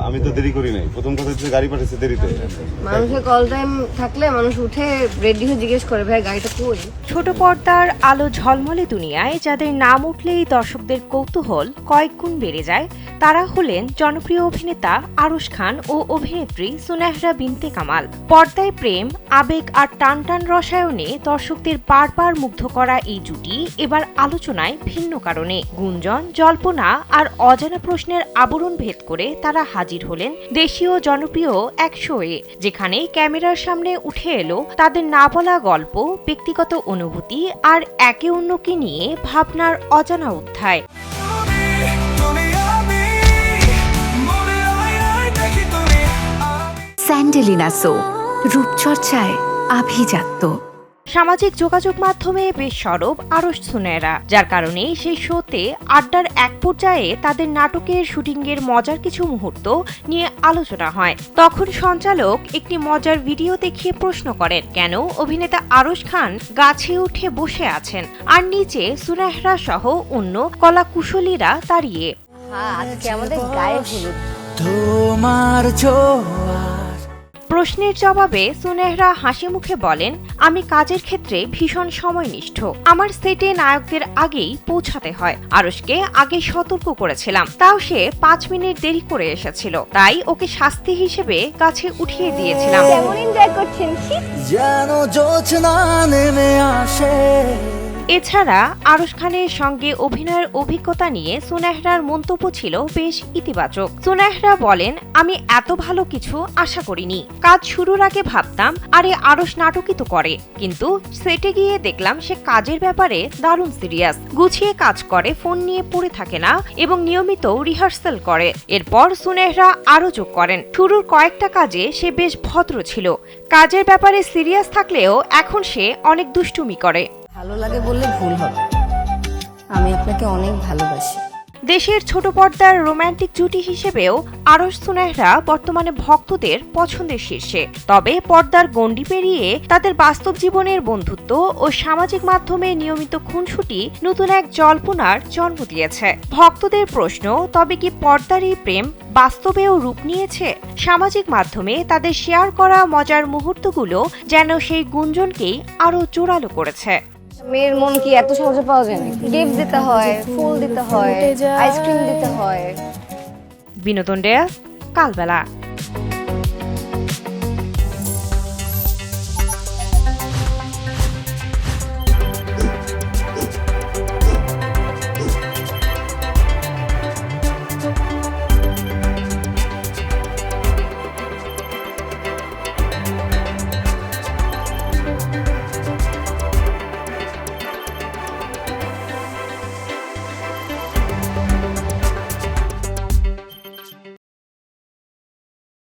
আমি তো দেরি করি নাই, প্রথম কথা হচ্ছে গাড়ি পাঠাচ্ছে দেরিতে। মানুষের কল টাইম থাকলে মানুষ উঠে রেডি হয়ে জিজ্ঞেস করে ভাই গাড়িটা কই। ছোট পর্দার আলো ঝলমলে দুনিয়ায় যাদের নাম উঠলেই দর্শকদের কৌতূহল কয়েক গুণ বেড়ে যায়, তারা হলেন জনপ্রিয় অভিনেতা আরশ খান ও অভিনেত্রী সুনেহরা বিনতে কামাল। পর্দায় প্রেম, আবেগ আর টান টান রসায়নে দর্শকদের বারবার মুগ্ধ করা এই জুটি এবার আলোচনায় ভিন্ন কারণে। গুঞ্জন, জল্পনা আর অজানা প্রশ্নের আবরণ ভেদ করে তারা হাজির হলেন দেশীয় জনপ্রিয় এক শোয়ে, যেখানে ক্যামেরার সামনে উঠে এলো তাদের না বলা গল্প, ব্যক্তিগত অনুভূতি আর একে অন্যকে নিয়ে ভাবনার অজানা অধ্যায়। স্যান্ডেলিনা সো, রূপচর্চায় আভিজাত্য। সামাজিক যোগাযোগ মাধ্যমে বেশ সরব আরশ সুনেহরা, যার কারণে সেই শোতে আড্ডার এক পর্যায়ে তাদের নাটকের শুটিংয়ের মজার কিছু মুহূর্ত নিয়ে আলোচনা হয়। তখন সঞ্চালক একটি মজার ভিডিও দেখিয়ে প্রশ্ন করেন, কেন অভিনেতা আরশ খান গাছে উঠে বসে আছেন আর নিচে সুনেহরা সহ অন্য কলাকুশলীরা দাঁড়িয়ে। আজকে আমাদের গায়ে হলুদ। প্রশ্নের জবাবে সুনেহরা হাসি মুখে বলেন, আমি কাজের ক্ষেত্রে ভীষণ সময়নিষ্ঠ। আমার সেটে নায়কদের আগেই পৌঁছাতে হয়। আরশকে আগে সতর্ক করেছিলাম, তাও সে 5 মিনিট দেরি করে এসেছিল, তাই ওকে শাস্তি হিসেবে গাছে উঠিয়ে দিয়েছিলাম। কেমন এনজয় করছেন? এছাড়া আরশ খানের সঙ্গে অভিনয়ের অভিজ্ঞতা নিয়ে সুনেহরার মন্তব্য ছিল বেশ ইতিবাচক। সুনেহরা বলেন, আমি এত ভালো কিছু আশা করিনি। কাজ শুরুর আগে ভাবতাম আরে আরশ নাটকই তো করে, কিন্তু সেটে গিয়ে দেখলাম সে কাজের ব্যাপারে দারুণ সিরিয়াস, গুছিয়ে কাজ করে, ফোন নিয়ে পড়ে থাকে না এবং নিয়মিত রিহার্সাল করে। এরপর সুনেহরা আরও যোগ করেন, শুরুর কয়েকটা কাজে সে বেশ ভদ্র ছিল, কাজের ব্যাপারে সিরিয়াস থাকলেও এখন সে অনেক দুষ্টুমি করে। ভালো লাগে বললে ভুল হবে, আমি আপনাকে অনেক ভালোবাসি। দেশের ছোট পর্দার রোমান্টিক জুটি হিসেবেও আরশ সুনেহরা বর্তমানে ভক্তদের পছন্দের শীর্ষে। তবে পর্দার গণ্ডি পেরিয়ে তাদের বাস্তব জীবনের বন্ধুত্ব ও সামাজিক মাধ্যমে নিয়মিত খুনসুটি নতুন এক জল্পনার জন্ম দিয়েছে। ভক্তদের প্রশ্ন, তবে কি পর্দার এই প্রেম বাস্তবেও রূপ নিয়েছে? সামাজিক মাধ্যমে তাদের শেয়ার করা মজার মুহূর্তগুলো যেন সেই গুঞ্জনকেই আরও জোরালো করেছে। মেয়ের মন কি এত সহজে পাওয়া যায় না? গিফট দিতে হয়, ফুল দিতে হয়, আইসক্রিম দিতে হয়। বিনোদন ডেস্ক, কালবেলা।